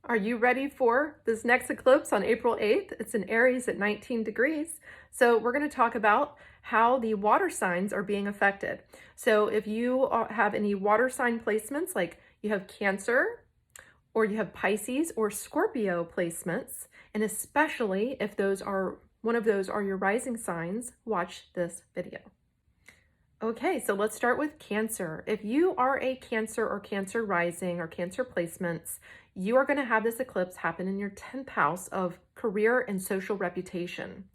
Are you ready for this next eclipse on April 8th? It's in Aries at 19 degrees. So we're going to talk about how the water signs are being affected. So if you have any water sign placements, like you have Cancer, or you have Pisces or Scorpio placements, and especially if one of those are your rising signs, watch this video. Okay, so let's start with Cancer. If you are a Cancer or Cancer rising or Cancer placements, you are going to have this eclipse happen in your 10th house of career and social reputation.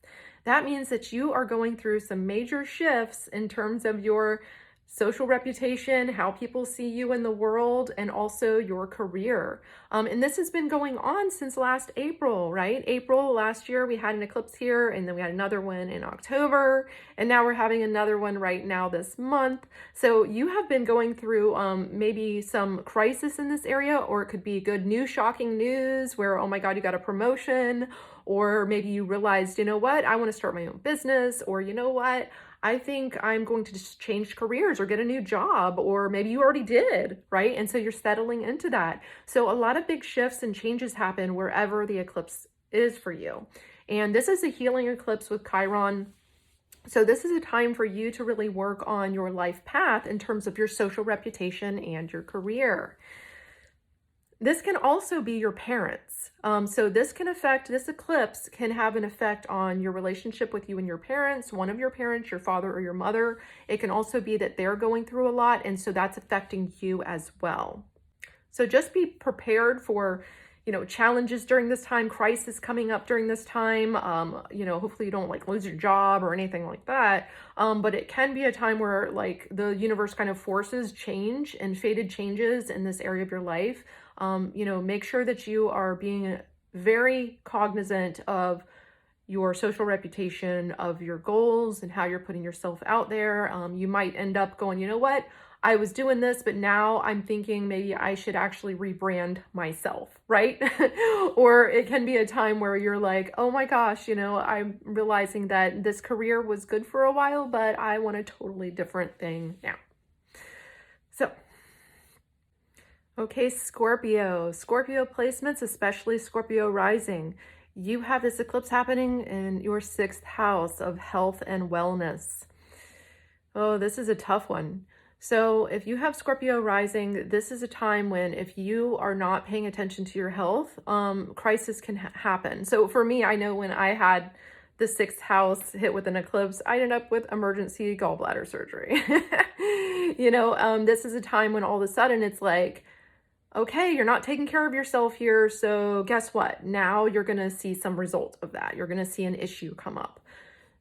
That means that you are going through some major shifts in terms of your social reputation, how people see you in the world, and also your career. And this has been going on since last April, right? April last year, we had an eclipse here, and then we had another one in October, and now we're having another one right now this month. So you have been going through maybe some crisis in this area, or it could be good news, shocking news where, oh my God, you got a promotion, or maybe you realized, you know what, I want to start my own business, or you know what, I think I'm going to just change careers or get a new job, or maybe you already did, right? And so you're settling into that. So a lot of big shifts and changes happen wherever the eclipse is for you. And this is a healing eclipse with Chiron. So this is a time for you to really work on your life path in terms of your social reputation and your career. This can also be your parents. So this eclipse can have an effect on your relationship with you and your parents, one of your parents, your father or your mother. It can also be that they're going through a lot, and so that's affecting you as well. So just be prepared for, challenges during this time, crisis coming up during this time. Hopefully you don't lose your job or anything like that. But it can be a time where the universe kind of forces change and fated changes in this area of your life. Make sure that you are being very cognizant of your social reputation, of your goals and how you're putting yourself out there. You might end up going, you know what? I was doing this, but now I'm thinking maybe I should actually rebrand myself, right? Or it can be a time where you're like, oh my gosh, I'm realizing that this career was good for a while, but I want a totally different thing now. So, okay, Scorpio placements, especially Scorpio rising. You have this eclipse happening in your 6th house of health and wellness. Oh, this is a tough one. So if you have Scorpio rising, this is a time when if you are not paying attention to your health, crisis can happen. So for me, I know when I had the 6th house hit with an eclipse, I ended up with emergency gallbladder surgery. This is a time when all of a sudden it's like, okay, you're not taking care of yourself here. So guess what? Now you're going to see some result of that. You're going to see an issue come up.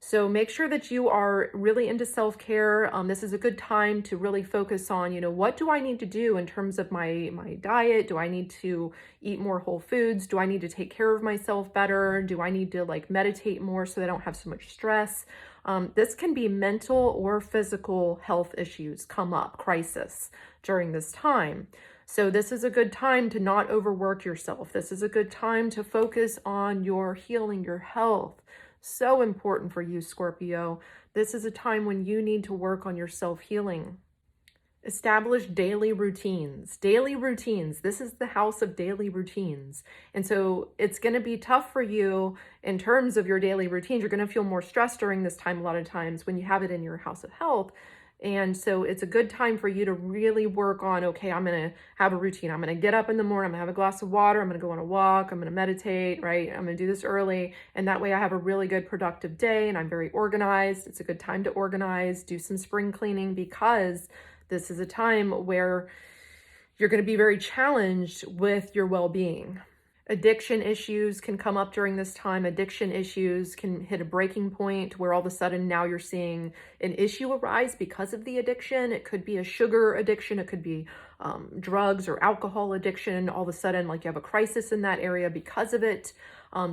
So make sure that you are really into self-care. This is a good time to really focus on, what do I need to do in terms of my diet? Do I need to eat more whole foods? Do I need to take care of myself better? Do I need to meditate more so that I don't have so much stress? This can be mental or physical health issues come up, crisis during this time. So this is a good time to not overwork yourself. This is a good time to focus on your healing, your health. So important for you, Scorpio. This is a time when you need to work on your self-healing. Establish daily routines. Daily routines. This is the house of daily routines. And so it's going to be tough for you in terms of your daily routines. You're going to feel more stressed during this time a lot of times when you have it in your house of health. And so it's a good time for you to really work on, okay, I'm going to have a routine. I'm going to get up in the morning. I'm going to have a glass of water. I'm going to go on a walk. I'm going to meditate, right? I'm going to do this early. And that way I have a really good productive day and I'm very organized. It's a good time to organize, do some spring cleaning, because this is a time where you're going to be very challenged with your well-being. Addiction issues can come up during this time. Addiction issues can hit a breaking point where all of a sudden now you're seeing an issue arise because of the addiction. It could be a sugar addiction. It could be drugs or alcohol addiction. All of a sudden, you have a crisis in that area because of it.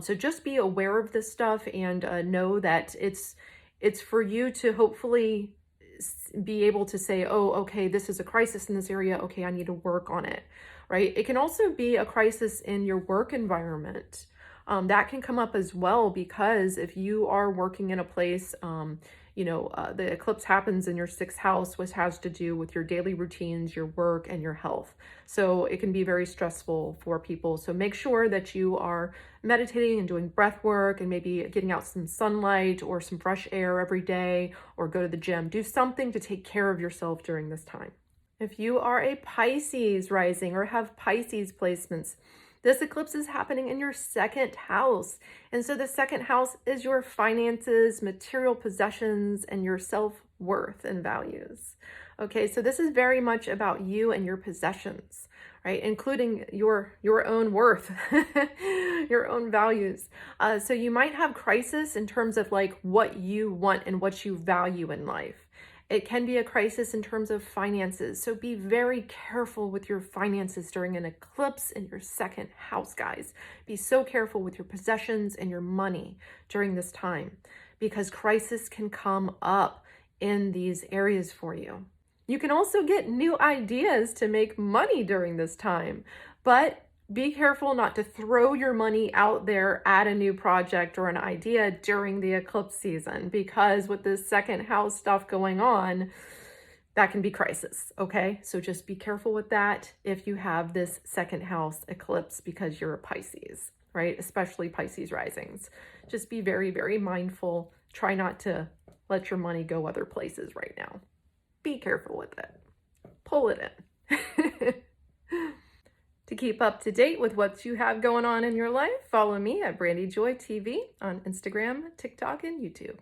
So just be aware of this stuff and know that it's for you to hopefully be able to say, oh, okay, this is a crisis in this area. Okay, I need to work on it. Right? It can also be a crisis in your work environment. That can come up as well, because if you are working in a place the eclipse happens in your sixth house, which has to do with your daily routines, your work, and your health. So it can be very stressful for people. So make sure that you are meditating and doing breath work and maybe getting out some sunlight or some fresh air every day, or go to the gym. Do something to take care of yourself during this time. If you are a Pisces rising or have Pisces placements, this eclipse is happening in your second house. And so the second house is your finances, material possessions, and your self-worth and values. Okay, so this is very much about you and your possessions, right? Including your own worth, your own values. So you might have crisis in terms of like what you want and what you value in life. It can be a crisis in terms of finances. So be very careful with your finances during an eclipse in your second house, guys. Be so careful with your possessions and your money during this time, because crisis can come up in these areas for you. You can also get new ideas to make money during this time, but be careful not to throw your money out there at a new project or an idea during the eclipse season, because with this second house stuff going on, that can be crisis, okay? So just be careful with that if you have this second house eclipse because you're a Pisces, right? Especially Pisces risings. Just be very, very mindful. Try not to let your money go other places right now. Be careful with it. Pull it in. To keep up to date with what you have going on in your life, follow me at Brandy Joy TV on Instagram, TikTok, and YouTube.